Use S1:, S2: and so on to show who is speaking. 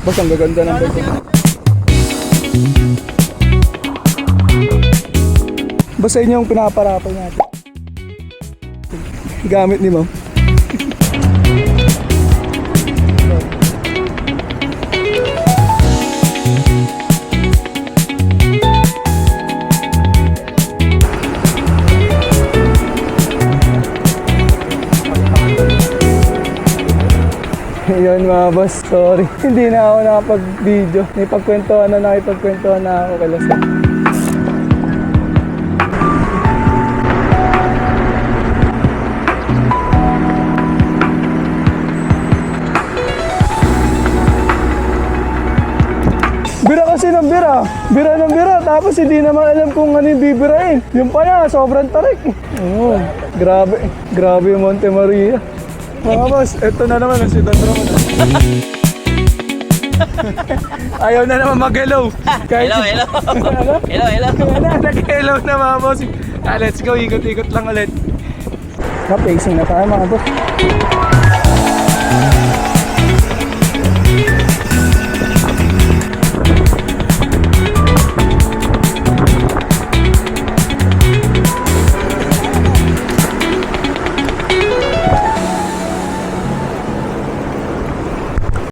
S1: Boss, ang gaganda ng bike. Boss, sa inyo yung pinaparapay natin. Gamit ni ma'am. Yun mga boss, sorry. Hindi na ako nakapag-video. May pagkwentuhan na nakipagkwentuhan na ako kay Lasal. Bira kasi ng bira. Bira ng bira. Tapos hindi naman alam kung ano yung bibirain. Yung pa na, sobrang tarik. Oo, grabe. Grabe yung Monte Maria. Mga boss, eto na naman ang si Don Ramon. Ayaw na naman mag-hello.
S2: Hello, hello. Hello, hello.
S1: Nag-hello na mga boss. Let's go, ikot-ikot lang ulit. Kapacing na tayo mga boss.